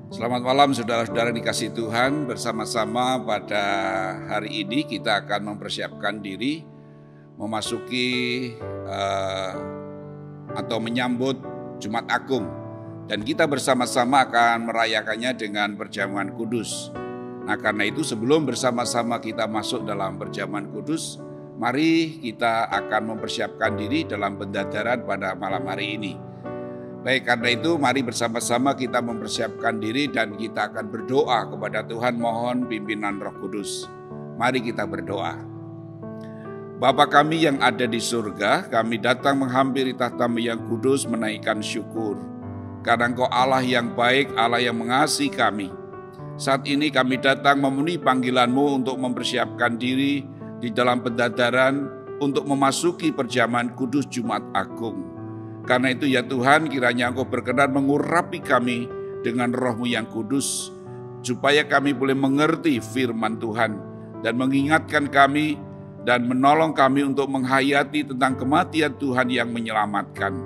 Selamat malam saudara-saudara dikasih Tuhan. Bersama-sama pada hari ini kita akan mempersiapkan diri memasuki atau menyambut Jumat Agung. Dan kita bersama-sama akan merayakannya dengan perjamuan kudus. Nah, karena itu sebelum bersama-sama kita masuk dalam perjamuan kudus, mari kita akan mempersiapkan diri dalam pendadaran pada malam hari ini. Baik, karena itu mari bersama-sama kita mempersiapkan diri dan kita akan berdoa kepada Tuhan, mohon pimpinan Roh Kudus. Mari kita berdoa. Bapa kami yang ada di surga, kami datang menghampiri tahta-Mu yang kudus menaikkan syukur. Karena Engkau Allah yang baik, Allah yang mengasihi kami. Saat ini kami datang memenuhi panggilan-Mu untuk mempersiapkan diri di dalam pendadaran untuk memasuki perjamuan kudus Jumat Agung. Karena itu ya Tuhan, kiranya Engkau berkenan mengurapi kami dengan Roh-Mu yang kudus, supaya kami boleh mengerti firman Tuhan dan mengingatkan kami dan menolong kami untuk menghayati tentang kematian Tuhan yang menyelamatkan.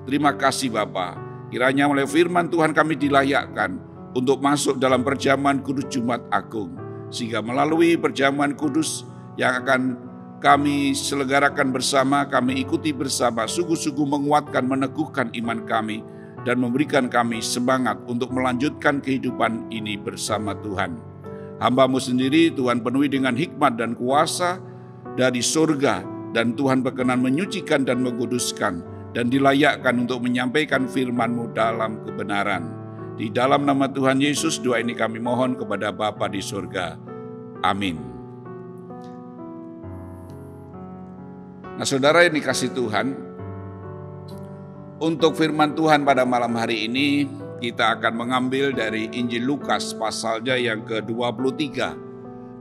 Terima kasih Bapa, kiranya oleh firman Tuhan kami dilayakkan untuk masuk dalam perjamuan kudus Jumat Agung, sehingga melalui perjamuan kudus yang akan kami selenggarakan bersama, kami ikuti bersama, sungguh-sungguh menguatkan, meneguhkan iman kami, dan memberikan kami semangat untuk melanjutkan kehidupan ini bersama Tuhan. Hamba-Mu sendiri Tuhan penuhi dengan hikmat dan kuasa dari surga, dan Tuhan berkenan menyucikan dan menguduskan, dan dilayakkan untuk menyampaikan firman-Mu dalam kebenaran. Di dalam nama Tuhan Yesus, doa ini kami mohon kepada Bapa di surga. Amin. Nah, saudara yang dikasih Tuhan, untuk firman Tuhan pada malam hari ini, kita akan mengambil dari Injil Lukas pasalnya yang ke-23,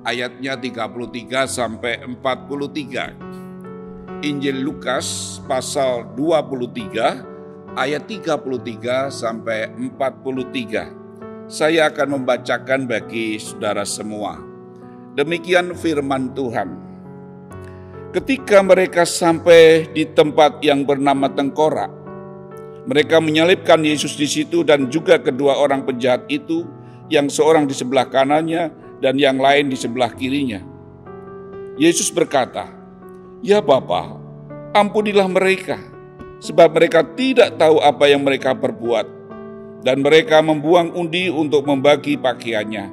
ayatnya 33 sampai 43. Injil Lukas pasal 23, ayat 33 sampai 43. Saya akan membacakan bagi saudara semua. Demikian firman Tuhan. Ketika mereka sampai di tempat yang bernama Tengkorak, mereka menyalibkan Yesus di situ dan juga kedua orang penjahat itu, yang seorang di sebelah kanannya dan yang lain di sebelah kirinya. Yesus berkata, "Ya Bapa, ampunilah mereka, sebab mereka tidak tahu apa yang mereka perbuat." Dan mereka membuang undi untuk membagi pakaiannya.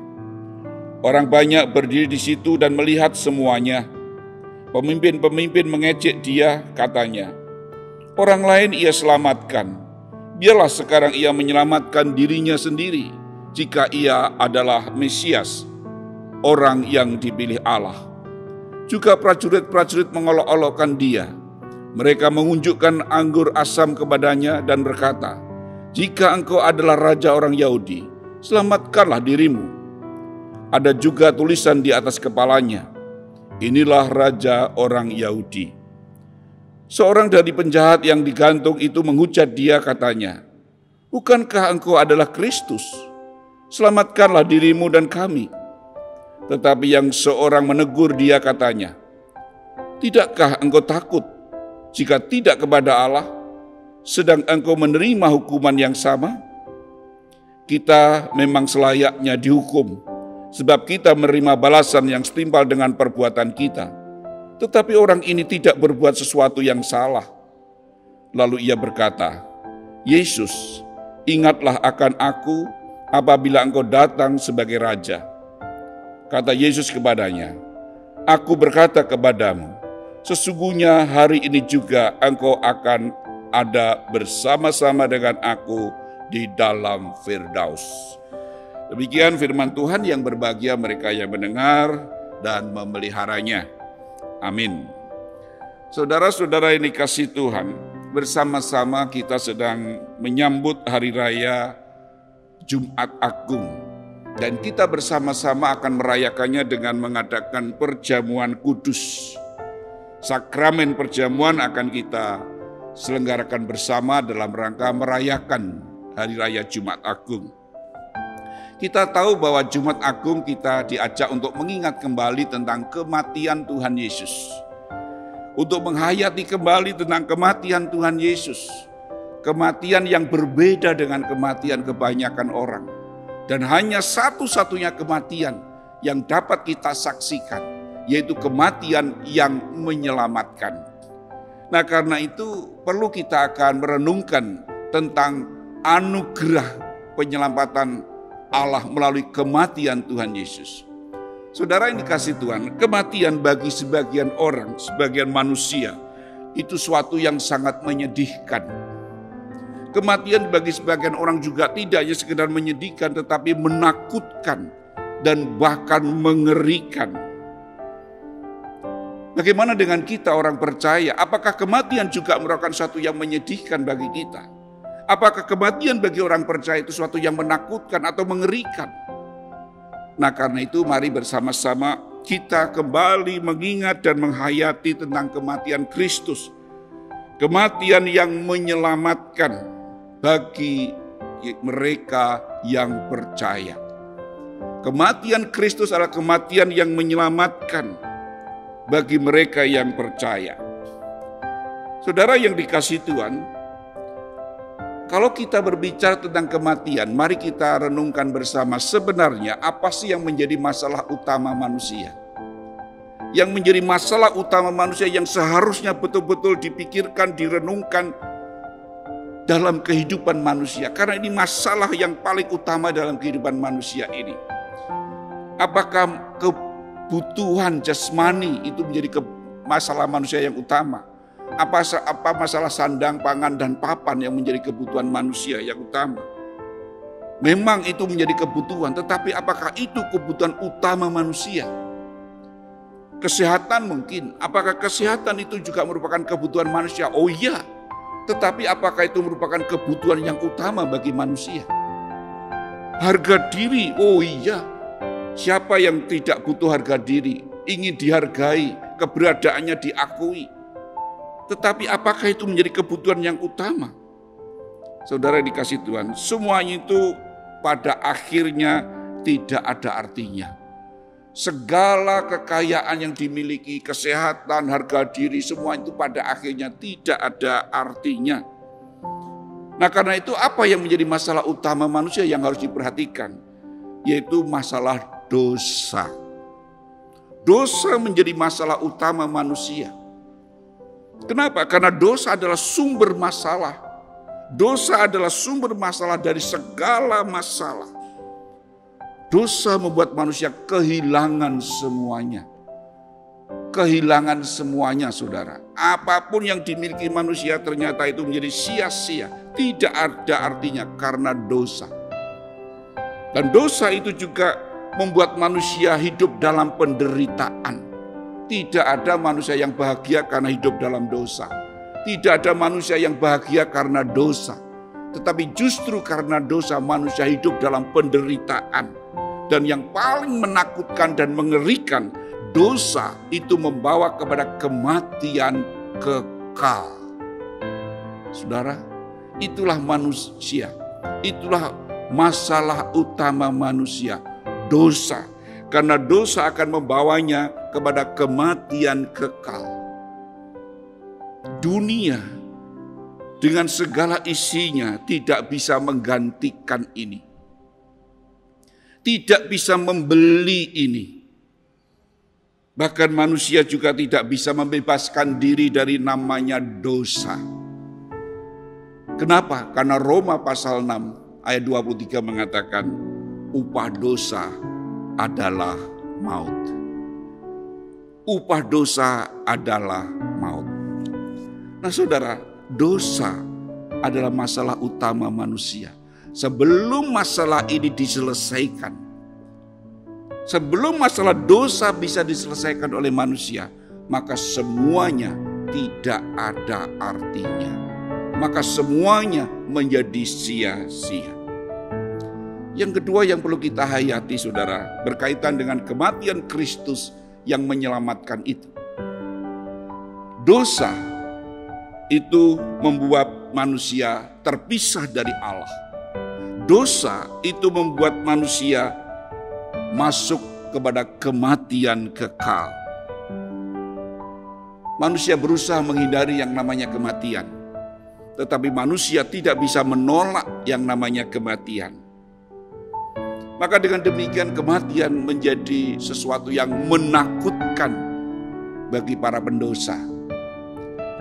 Orang banyak berdiri di situ dan melihat semuanya. Pemimpin-pemimpin mengejek dia, katanya, "Orang lain ia selamatkan, biarlah sekarang ia menyelamatkan dirinya sendiri, jika ia adalah Mesias, orang yang dipilih Allah." Juga prajurit-prajurit mengolok-olokkan dia. Mereka mengunjukkan anggur asam kepadanya dan berkata, "Jika engkau adalah raja orang Yahudi, selamatkanlah dirimu." Ada juga tulisan di atas kepalanya, "Inilah raja orang Yahudi." Seorang dari penjahat yang digantung itu menghujat dia, katanya, "Bukankah engkau adalah Kristus? Selamatkanlah dirimu dan kami." Tetapi yang seorang menegur dia, katanya, "Tidakkah engkau takut jika tidak kepada Allah, sedang engkau menerima hukuman yang sama? Kita memang selayaknya dihukum, sebab kita menerima balasan yang setimpal dengan perbuatan kita. Tetapi orang ini tidak berbuat sesuatu yang salah." Lalu ia berkata, "Yesus, ingatlah akan aku apabila engkau datang sebagai raja." Kata Yesus kepadanya, "Aku berkata kepadamu, sesungguhnya hari ini juga engkau akan ada bersama-sama dengan aku di dalam Firdaus." Demikian firman Tuhan. Yang berbahagia mereka yang mendengar dan memeliharanya. Amin. Saudara-saudara yang dikasihi Tuhan, bersama-sama kita sedang menyambut hari raya Jumat Agung. Dan kita bersama-sama akan merayakannya dengan mengadakan perjamuan kudus. Sakramen perjamuan akan kita selenggarakan bersama dalam rangka merayakan hari raya Jumat Agung. Kita tahu bahwa Jumat Agung kita diajak untuk mengingat kembali tentang kematian Tuhan Yesus. Untuk menghayati kembali tentang kematian Tuhan Yesus. Kematian yang berbeda dengan kematian kebanyakan orang. Dan hanya satu-satunya kematian yang dapat kita saksikan, yaitu kematian yang menyelamatkan. Nah, karena itu perlu kita akan merenungkan tentang anugerah penyelamatan Allah melalui kematian Tuhan Yesus. Saudara yang dikasihi Tuhan, kematian bagi sebagian orang, sebagian manusia, itu suatu yang sangat menyedihkan. Kematian bagi sebagian orang juga tidak hanya sekedar menyedihkan, tetapi menakutkan dan bahkan mengerikan. Bagaimana dengan kita orang percaya? Apakah kematian juga merupakan suatu yang menyedihkan bagi kita? Apakah kematian bagi orang percaya itu suatu yang menakutkan atau mengerikan? Nah, karena itu mari bersama-sama kita kembali mengingat dan menghayati tentang kematian Kristus. Kematian yang menyelamatkan bagi mereka yang percaya. Kematian Kristus adalah kematian yang menyelamatkan bagi mereka yang percaya. Saudara yang dikasihi Tuhan, kalau kita berbicara tentang kematian, mari kita renungkan bersama sebenarnya apa sih yang menjadi masalah utama manusia. Yang menjadi masalah utama manusia yang seharusnya betul-betul dipikirkan, direnungkan dalam kehidupan manusia. Karena ini masalah yang paling utama dalam kehidupan manusia ini. Apakah kebutuhan jasmani itu menjadi masalah manusia yang utama? Apa masalah sandang, pangan, dan papan yang menjadi kebutuhan manusia yang utama? Memang itu menjadi kebutuhan, tetapi apakah itu kebutuhan utama manusia? Kesehatan mungkin, apakah kesehatan itu juga merupakan kebutuhan manusia? Oh iya, tetapi apakah itu merupakan kebutuhan yang utama bagi manusia? Harga diri, oh iya, siapa yang tidak butuh harga diri, ingin dihargai, keberadaannya diakui. Tetapi apakah itu menjadi kebutuhan yang utama? Saudara dikasih Tuhan, semuanya itu pada akhirnya tidak ada artinya. Segala kekayaan yang dimiliki, kesehatan, harga diri, semua itu pada akhirnya tidak ada artinya. Nah, karena itu apa yang menjadi masalah utama manusia yang harus diperhatikan? Yaitu masalah dosa. Dosa menjadi masalah utama manusia. Kenapa? Karena dosa adalah sumber masalah. Dosa adalah sumber masalah dari segala masalah. Dosa membuat manusia kehilangan semuanya. Kehilangan semuanya, saudara. Apapun yang dimiliki manusia ternyata itu menjadi sia-sia. Tidak ada artinya karena dosa. Dan dosa itu juga membuat manusia hidup dalam penderitaan. Tidak ada manusia yang bahagia karena hidup dalam dosa. Tidak ada manusia yang bahagia karena dosa. Tetapi justru karena dosa manusia hidup dalam penderitaan. Dan yang paling menakutkan dan mengerikan, dosa itu membawa kepada kematian kekal. Saudara, itulah manusia. Itulah masalah utama manusia, dosa. Karena dosa akan membawanya kepada kematian kekal. Dunia dengan segala isinya tidak bisa menggantikan ini. Tidak bisa membeli ini. Bahkan manusia juga tidak bisa membebaskan diri dari namanya dosa. Kenapa? Karena Roma pasal 6 ayat 23 mengatakan upah dosa adalah maut. Upah dosa adalah maut. Nah, saudara, dosa adalah masalah utama manusia. Sebelum masalah ini diselesaikan, sebelum masalah dosa bisa diselesaikan oleh manusia, maka semuanya tidak ada artinya. Maka semuanya menjadi sia-sia. Yang kedua yang perlu kita hayati, saudara, berkaitan dengan kematian Kristus yang menyelamatkan itu. Dosa itu membuat manusia terpisah dari Allah. Dosa itu membuat manusia masuk kepada kematian kekal. Manusia berusaha menghindari yang namanya kematian. Tetapi manusia tidak bisa menolak yang namanya kematian. Maka dengan demikian kematian menjadi sesuatu yang menakutkan bagi para pendosa.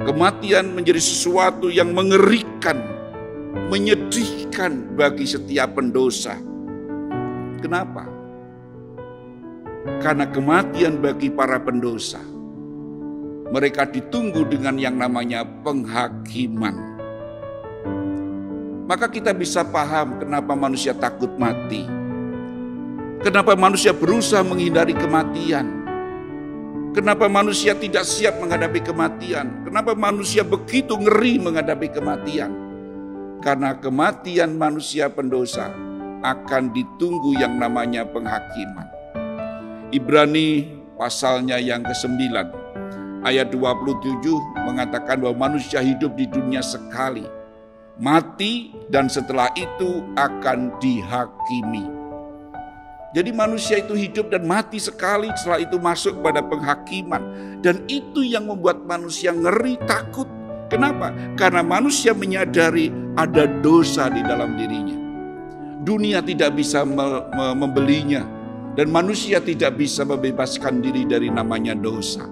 Kematian menjadi sesuatu yang mengerikan, menyedihkan bagi setiap pendosa. Kenapa? Karena kematian bagi para pendosa, mereka ditunggu dengan yang namanya penghakiman. Maka kita bisa paham kenapa manusia takut mati. Kenapa manusia berusaha menghindari kematian? Kenapa manusia tidak siap menghadapi kematian? Kenapa manusia begitu ngeri menghadapi kematian? Karena kematian manusia pendosa akan ditunggu yang namanya penghakiman. Ibrani pasalnya yang ke-9 ayat 27 mengatakan bahwa manusia hidup di dunia sekali, mati dan setelah itu akan dihakimi. Jadi manusia itu hidup dan mati sekali, setelah itu masuk pada penghakiman. Dan itu yang membuat manusia ngeri, takut. Kenapa? Karena manusia menyadari ada dosa di dalam dirinya. Dunia tidak bisa membelinya. Dan manusia tidak bisa membebaskan diri dari namanya dosa.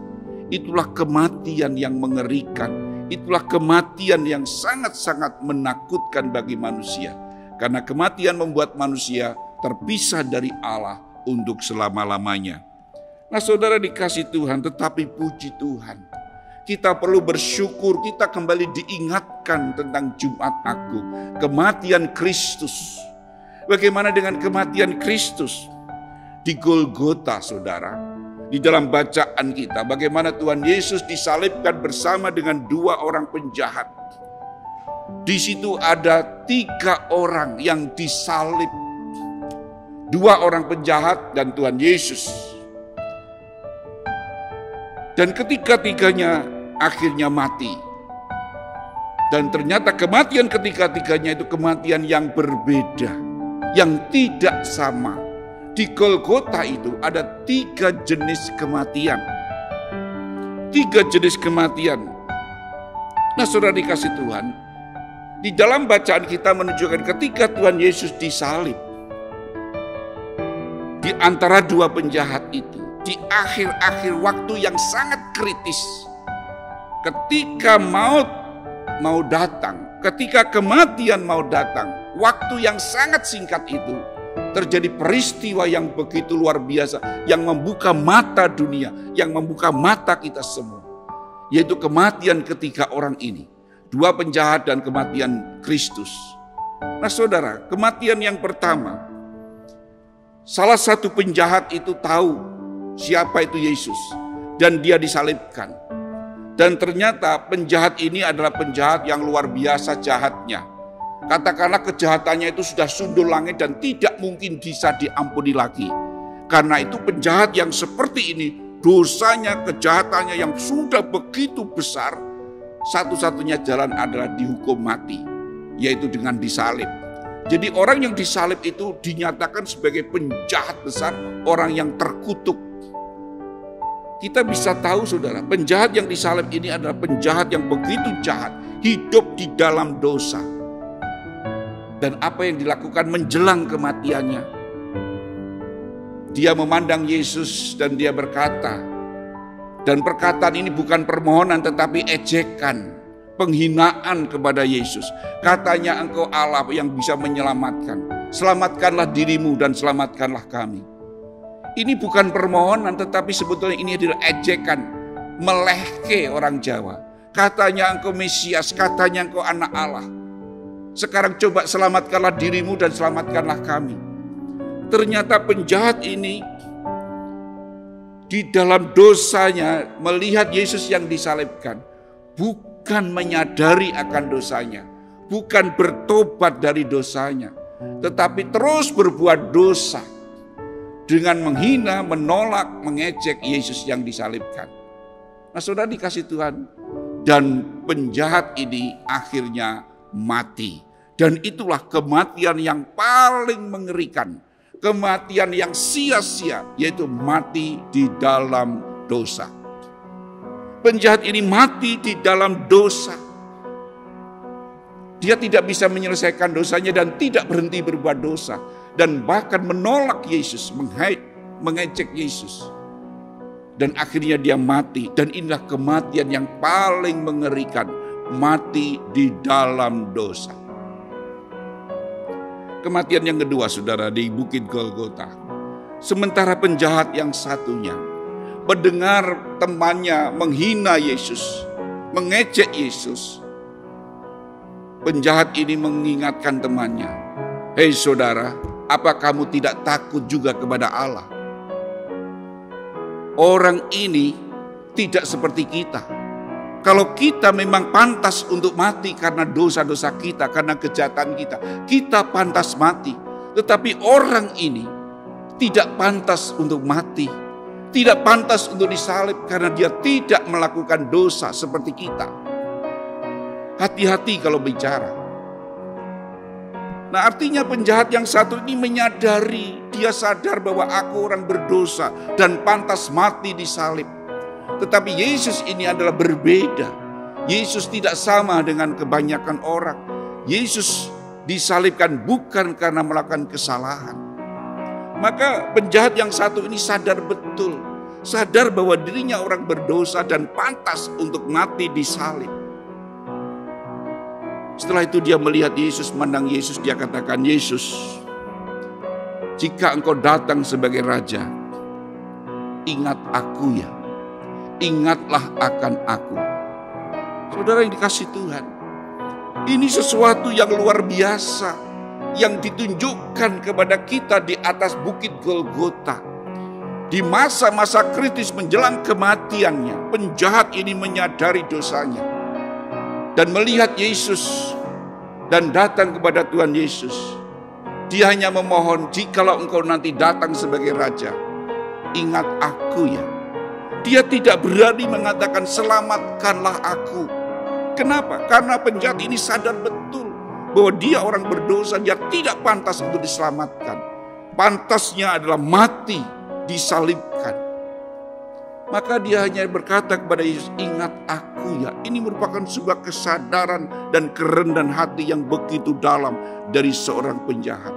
Itulah kematian yang mengerikan. Itulah kematian yang sangat-sangat menakutkan bagi manusia. Karena kematian membuat manusia terpisah dari Allah untuk selama-lamanya. Nah saudara dikasih Tuhan, tetapi puji Tuhan, kita perlu bersyukur, kita kembali diingatkan tentang Jumat Agung, kematian Kristus. Bagaimana dengan kematian Kristus? Di Golgota saudara, di dalam bacaan kita, bagaimana Tuhan Yesus disalibkan bersama dengan 2 orang penjahat. Di situ ada 3 orang yang disalib. 2 orang penjahat dan Tuhan Yesus. Dan ketiga-tiganya akhirnya mati. Dan ternyata kematian ketiga-tiganya itu kematian yang berbeda, yang tidak sama. Di Golgota itu ada 3 jenis kematian. 3 jenis kematian. Nah saudara dikasih Tuhan, di dalam bacaan kita menunjukkan ketika Tuhan Yesus disalib, di antara 2 penjahat itu, di akhir-akhir waktu yang sangat kritis, ketika maut mau datang, ketika kematian mau datang, waktu yang sangat singkat itu, terjadi peristiwa yang begitu luar biasa, yang membuka mata dunia, yang membuka mata kita semua, yaitu kematian ketiga orang ini, 2 penjahat dan kematian Kristus. Nah saudara, kematian yang pertama, salah satu penjahat itu tahu siapa itu Yesus dan dia disalibkan. Dan ternyata penjahat ini adalah penjahat yang luar biasa jahatnya. Katakanlah kejahatannya itu sudah sundul langit dan tidak mungkin bisa diampuni lagi. Karena itu penjahat yang seperti ini, dosanya, kejahatannya yang sudah begitu besar, satu-satunya jalan adalah dihukum mati, yaitu dengan disalib. Jadi orang yang disalib itu dinyatakan sebagai penjahat besar, orang yang terkutuk. Kita bisa tahu saudara, penjahat yang disalib ini adalah penjahat yang begitu jahat, hidup di dalam dosa. Dan apa yang dilakukan menjelang kematiannya? Dia memandang Yesus dan dia berkata, dan perkataan ini bukan permohonan tetapi ejekan, penghinaan kepada Yesus. Katanya engkau Allah yang bisa menyelamatkan. Selamatkanlah dirimu dan selamatkanlah kami. Ini bukan permohonan tetapi sebetulnya ini adalah ejekan. Melehke orang Jawa. Katanya engkau Mesias, katanya engkau anak Allah. Sekarang coba selamatkanlah dirimu dan selamatkanlah kami. Ternyata penjahat ini di dalam dosanya melihat Yesus yang disalibkan. Bukan menyadari akan dosanya, bukan bertobat dari dosanya, tetapi terus berbuat dosa dengan menghina, menolak, mengejek Yesus yang disalibkan. Nah saudara dikasih Tuhan, dan penjahat ini akhirnya mati. Dan itulah kematian yang paling mengerikan, kematian yang sia-sia, yaitu mati di dalam dosa. Penjahat ini mati di dalam dosa. Dia tidak bisa menyelesaikan dosanya dan tidak berhenti berbuat dosa. dan bahkan menolak Yesus, mengejek Yesus. Dan akhirnya dia mati, dan inilah kematian yang paling mengerikan, mati di dalam dosa. Kematian yang kedua, saudara, di Bukit Golgota. Sementara penjahat yang satunya mendengar temannya menghina Yesus, mengejek Yesus, penjahat ini mengingatkan temannya, "Hei saudara, apa kamu tidak takut juga kepada Allah? Orang ini tidak seperti kita. Kalau kita memang pantas untuk mati karena dosa-dosa kita, karena kejahatan kita, kita pantas mati. Tetapi orang ini tidak pantas untuk mati, tidak pantas untuk disalib karena dia tidak melakukan dosa seperti kita." Hati-hati kalau bicara. Nah, artinya penjahat yang satu ini menyadari, dia sadar bahwa aku orang berdosa dan pantas mati disalib. Tetapi Yesus ini adalah berbeda. Yesus tidak sama dengan kebanyakan orang. Yesus disalibkan bukan karena melakukan kesalahan. Maka penjahat yang satu ini sadar betul, sadar bahwa dirinya orang berdosa dan pantas untuk mati disalib. Setelah itu dia melihat Yesus, memandang Yesus, dia katakan, "Yesus, jika engkau datang sebagai Raja, ingat aku ya, ingatlah akan aku." Saudara yang dikasihi Tuhan, ini sesuatu yang luar biasa yang ditunjukkan kepada kita di atas Bukit Golgota. Di masa-masa kritis menjelang kematiannya, penjahat ini menyadari dosanya dan melihat Yesus dan datang kepada Tuhan Yesus. Dia hanya memohon, "Jikalau engkau nanti datang sebagai Raja, ingat aku ya." Dia tidak berani mengatakan, "Selamatkanlah aku." Kenapa? Karena penjahat ini sadar betul bahwa dia orang berdosa, dia tidak pantas untuk diselamatkan. Pantasnya adalah mati, disalibkan. Maka dia hanya berkata kepada Yesus, "Ingat aku ya." Ini merupakan sebuah kesadaran dan kerendahan hati yang begitu dalam dari seorang penjahat.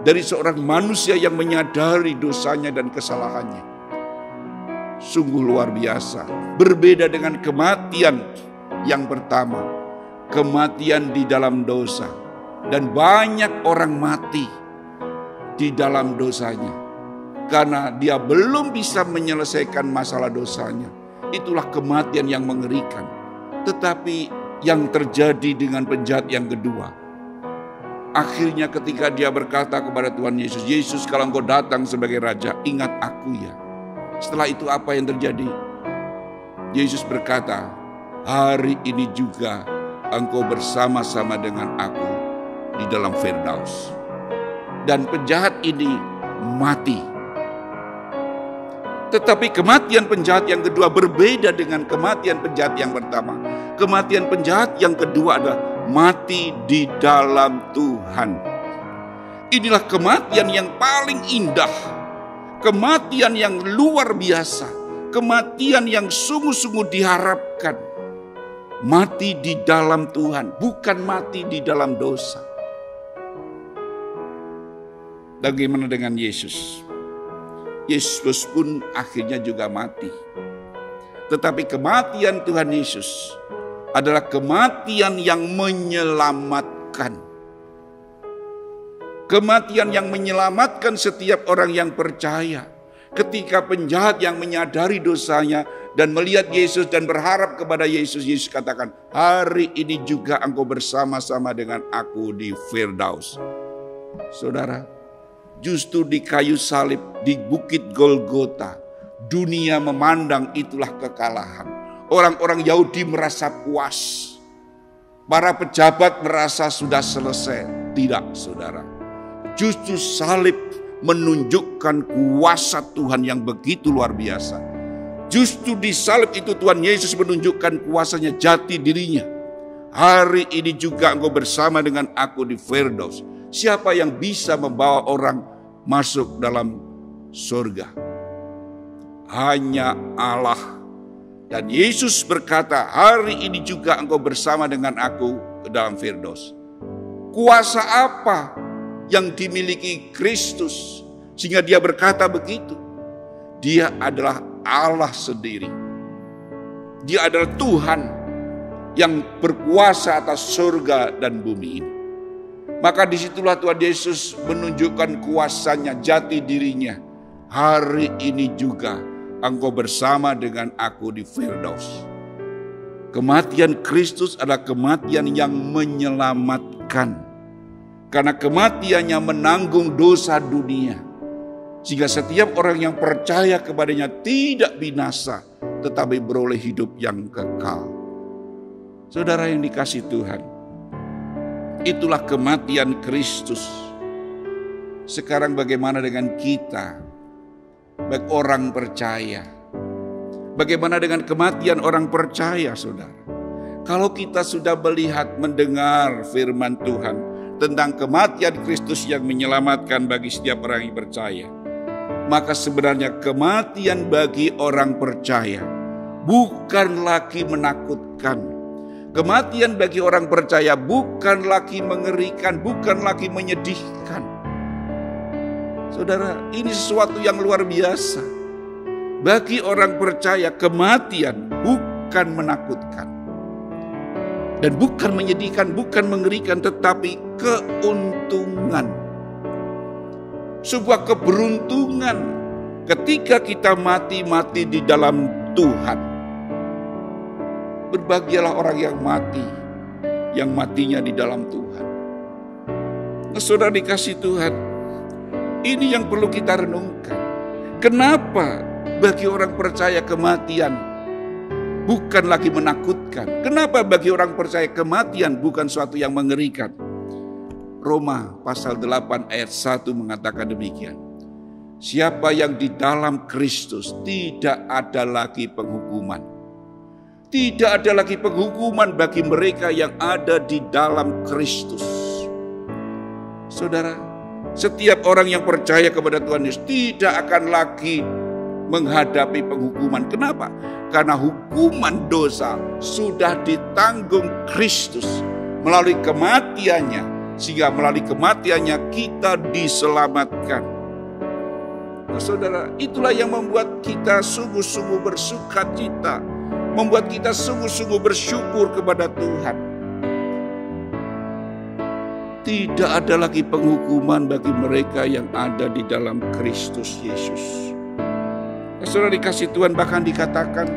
Dari seorang manusia yang menyadari dosanya dan kesalahannya. Sungguh luar biasa. Berbeda dengan kematian yang pertama. Kematian di dalam dosa. Dan banyak orang mati di dalam dosanya. Karena dia belum bisa menyelesaikan masalah dosanya. Itulah kematian yang mengerikan. Tetapi yang terjadi dengan penjahat yang kedua. Akhirnya ketika dia berkata kepada Tuhan Yesus, "Yesus, kalau engkau datang sebagai Raja, ingat aku ya." Setelah itu apa yang terjadi? Yesus berkata, "Hari ini juga engkau bersama-sama dengan aku di dalam Firdaus." Dan penjahat ini mati. Tetapi kematian penjahat yang kedua berbeda dengan kematian penjahat yang pertama. Kematian penjahat yang kedua adalah mati di dalam Tuhan. Inilah kematian yang paling indah. Kematian yang luar biasa. Kematian yang sungguh-sungguh diharapkan. Mati di dalam Tuhan, bukan mati di dalam dosa. Bagaimana dengan Yesus? Yesus pun akhirnya juga mati. Tetapi kematian Tuhan Yesus adalah kematian yang menyelamatkan. Kematian yang menyelamatkan setiap orang yang percaya. Ketika penjahat yang menyadari dosanya dan melihat Yesus dan berharap kepada Yesus, Yesus katakan, "Hari ini juga engkau bersama-sama dengan aku di Firdaus." Saudara, justru di kayu salib, di Bukit Golgota, dunia memandang itulah kekalahan. Orang-orang Yahudi merasa puas. Para pejabat merasa sudah selesai. Tidak, saudara. Justru salib menunjukkan kuasa Tuhan yang begitu luar biasa. Justru di salib itu Tuhan Yesus menunjukkan kuasanya, jati dirinya. Hari ini juga engkau bersama dengan aku di Firdaus. Siapa yang bisa membawa orang masuk dalam surga? Hanya Allah. Dan Yesus berkata, hari ini juga engkau bersama dengan aku ke dalam Firdaus. Kuasa apa yang dimiliki Kristus. Sehingga dia berkata begitu. Dia adalah Allah sendiri. Dia adalah Tuhan yang berkuasa atas surga dan bumi ini. Maka disitulah Tuhan Yesus menunjukkan kuasanya, jati dirinya. Hari ini juga engkau bersama dengan aku di Firdaus. Kematian Kristus adalah kematian yang menyelamatkan. Karena kematiannya menanggung dosa dunia. Sehingga setiap orang yang percaya kepadanya tidak binasa, tetapi beroleh hidup yang kekal. Saudara yang dikasihi Tuhan, itulah kematian Kristus. Sekarang bagaimana dengan kita, bagi orang percaya? Bagaimana dengan kematian orang percaya, saudara? Kalau kita sudah melihat, mendengar firman Tuhan tentang kematian Kristus yang menyelamatkan bagi setiap orang yang percaya, maka sebenarnya kematian bagi orang percaya bukan lagi menakutkan. Kematian bagi orang percaya bukan lagi mengerikan, bukan lagi menyedihkan. Saudara, ini sesuatu yang luar biasa. Bagi orang percaya kematian bukan menakutkan. Dan bukan menyedihkan, bukan mengerikan, tetapi keuntungan. Sebuah keberuntungan ketika kita mati di dalam Tuhan. Berbahagialah orang yang matinya di dalam Tuhan. Nah, saudara dikasih Tuhan, ini yang perlu kita renungkan. Kenapa bagi orang percaya kematian bukan lagi menakutkan? Kenapa bagi orang percaya kematian bukan suatu yang mengerikan? Roma pasal 8 ayat 1 mengatakan demikian. Siapa yang di dalam Kristus, tidak ada lagi penghukuman. Tidak ada lagi penghukuman bagi mereka yang ada di dalam Kristus. Saudara, setiap orang yang percaya kepada Tuhan Yesus tidak akan lagi menghadapi penghukuman. Kenapa? Karena hukuman dosa sudah ditanggung Kristus melalui kematiannya. Sehingga melalui kematiannya kita diselamatkan. Nah, saudara, itulah yang membuat kita sungguh-sungguh bersukacita. Membuat kita sungguh-sungguh bersyukur kepada Tuhan. Tidak ada lagi penghukuman bagi mereka yang ada di dalam Kristus Yesus. Nah, saudara dikasih Tuhan, bahkan dikatakan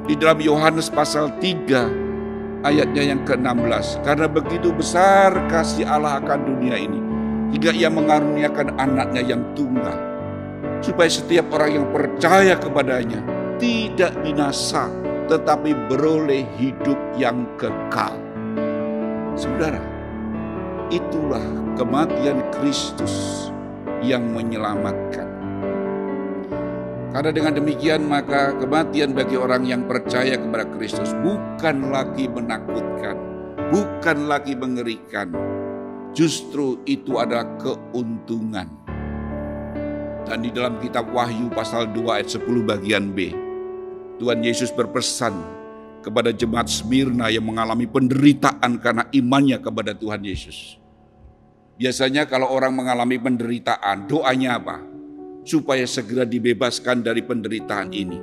di dalam Yohanes pasal 3 ayatnya yang ke-16. Karena begitu besar kasih Allah akan dunia ini, hingga ia mengaruniakan anaknya yang tunggal, supaya setiap orang yang percaya kepadanya tidak binasa, tetapi beroleh hidup yang kekal. Saudara, itulah kematian Kristus yang menyelamatkan. Karena dengan demikian maka kematian bagi orang yang percaya kepada Kristus bukan lagi menakutkan, bukan lagi mengerikan. Justru itu adalah keuntungan. Dan di dalam kitab Wahyu pasal 2 ayat 10 bagian B, Tuhan Yesus berpesan kepada jemaat Smyrna yang mengalami penderitaan karena imannya kepada Tuhan Yesus. Biasanya kalau orang mengalami penderitaan, doanya apa? Supaya segera dibebaskan dari penderitaan ini.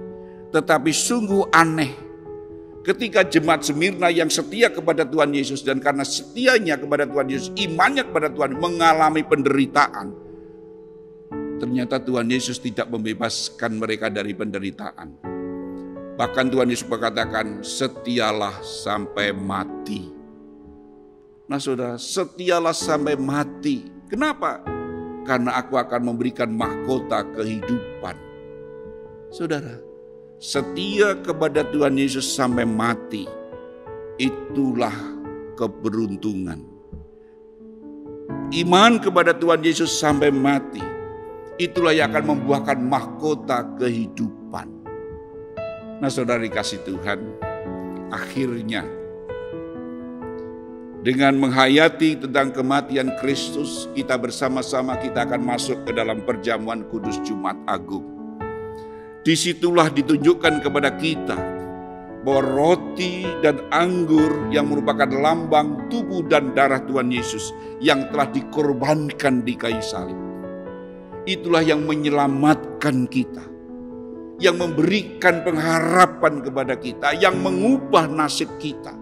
Tetapi sungguh aneh ketika jemaat Smyrna yang setia kepada Tuhan Yesus, dan karena setianya kepada Tuhan Yesus, imannya kepada Tuhan, mengalami penderitaan. Ternyata Tuhan Yesus tidak membebaskan mereka dari penderitaan. Bahkan Tuhan Yesus berkatakan, setialah sampai mati. Nah saudara, setialah sampai mati. Kenapa? Karena aku akan memberikan mahkota kehidupan. Saudara, setia kepada Tuhan Yesus sampai mati, itulah keberuntungan. Iman kepada Tuhan Yesus sampai mati, itulah yang akan membuahkan mahkota kehidupan. Nah saudara dikasih Tuhan, akhirnya dengan menghayati tentang kematian Kristus, kita bersama-sama kita akan masuk ke dalam perjamuan kudus Jumat Agung. Disitulah ditunjukkan kepada kita bahwa roti dan anggur yang merupakan lambang tubuh dan darah Tuhan Yesus yang telah dikorbankan di kayu salib. Itulah yang menyelamatkan kita, yang memberikan pengharapan kepada kita, yang mengubah nasib kita.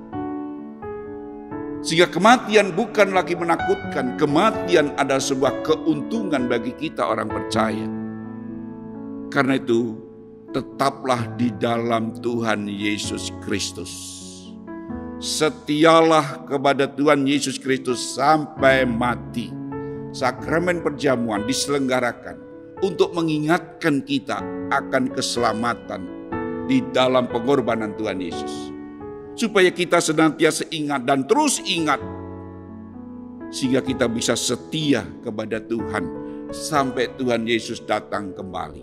Sehingga kematian bukan lagi menakutkan, kematian adalah sebuah keuntungan bagi kita orang percaya. Karena itu, tetaplah di dalam Tuhan Yesus Kristus. Setialah kepada Tuhan Yesus Kristus sampai mati. Sakramen perjamuan diselenggarakan untuk mengingatkan kita akan keselamatan di dalam pengorbanan Tuhan Yesus. Supaya kita senantiasa ingat dan terus ingat, sehingga kita bisa setia kepada Tuhan sampai Tuhan Yesus datang kembali.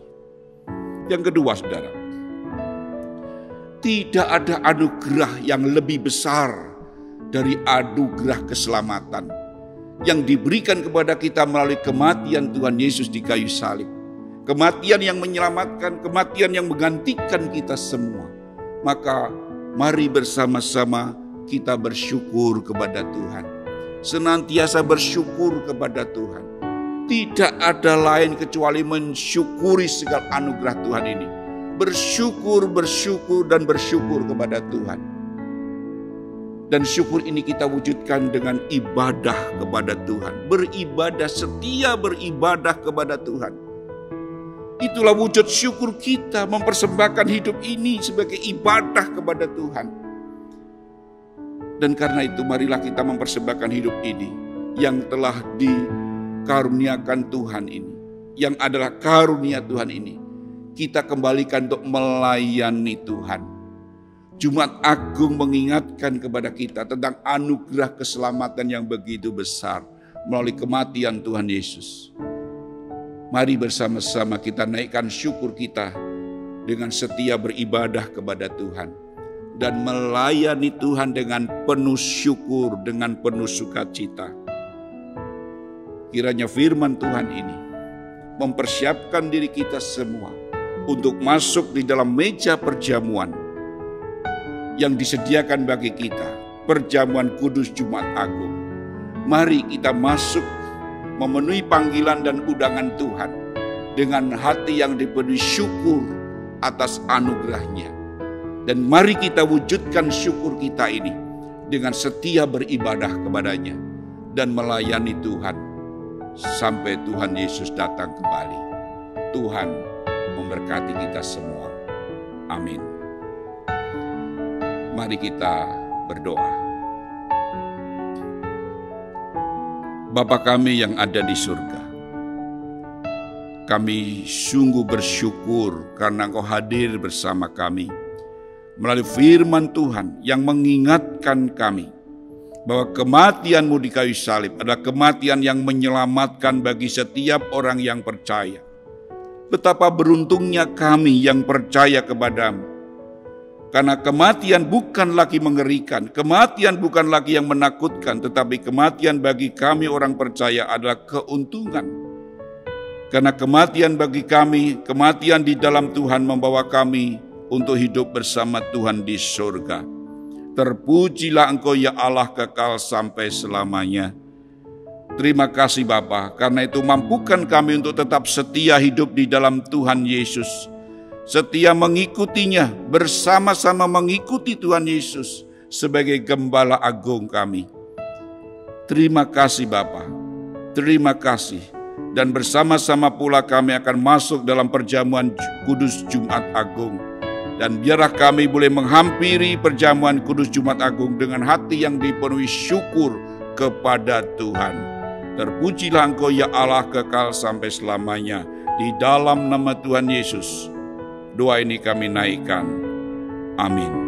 Yang kedua, saudara, tidak ada anugerah yang lebih besar dari anugerah keselamatan yang diberikan kepada kita melalui kematian Tuhan Yesus di kayu salib. Kematian yang menyelamatkan, kematian yang menggantikan kita semua. Maka mari bersama-sama kita bersyukur kepada Tuhan. Senantiasa bersyukur kepada Tuhan. Tidak ada lain kecuali mensyukuri segala anugerah Tuhan ini. Bersyukur, bersyukur, dan bersyukur kepada Tuhan. Dan syukur ini kita wujudkan dengan ibadah kepada Tuhan. Beribadah, setia beribadah kepada Tuhan. Itulah wujud syukur kita, mempersembahkan hidup ini sebagai ibadah kepada Tuhan. Dan karena itu marilah kita mempersembahkan hidup ini yang telah dikaruniakan Tuhan ini, yang adalah karunia Tuhan ini, kita kembalikan untuk melayani Tuhan. Jumat Agung mengingatkan kepada kita tentang anugerah keselamatan yang begitu besar melalui kematian Tuhan Yesus. Mari bersama-sama kita naikkan syukur kita dengan setia beribadah kepada Tuhan dan melayani Tuhan dengan penuh syukur, dengan penuh sukacita. Kiranya firman Tuhan ini mempersiapkan diri kita semua untuk masuk di dalam meja perjamuan yang disediakan bagi kita, perjamuan kudus Jumat Agung. Mari kita masuk memenuhi panggilan dan undangan Tuhan dengan hati yang dipenuhi syukur atas anugerahnya. Dan mari kita wujudkan syukur kita ini dengan setia beribadah kepadanya dan melayani Tuhan sampai Tuhan Yesus datang kembali. Tuhan memberkati kita semua. Amin. Mari kita berdoa. Bapa kami yang ada di surga, kami sungguh bersyukur karena Engkau hadir bersama kami melalui firman Tuhan yang mengingatkan kami bahwa kematian-Mu di kayu salib adalah kematian yang menyelamatkan bagi setiap orang yang percaya. Betapa beruntungnya kami yang percaya kepada-Mu. Karena kematian bukan lagi mengerikan, kematian bukan lagi yang menakutkan, tetapi kematian bagi kami orang percaya adalah keuntungan. Karena kematian bagi kami, kematian di dalam Tuhan membawa kami untuk hidup bersama Tuhan di surga. Terpujilah Engkau ya Allah kekal sampai selamanya. Terima kasih Bapa, karena itu mampukan kami untuk tetap setia hidup di dalam Tuhan Yesus. Setia mengikutinya, bersama-sama mengikuti Tuhan Yesus sebagai Gembala Agung kami. Terima kasih Bapa, terima kasih. Dan bersama-sama pula kami akan masuk dalam perjamuan kudus Jumat Agung. Dan biarlah kami boleh menghampiri perjamuan kudus Jumat Agung dengan hati yang dipenuhi syukur kepada Tuhan. Terpujilah Engkau ya Allah kekal sampai selamanya. Di dalam nama Tuhan Yesus, doa ini kami naikkan. Amin.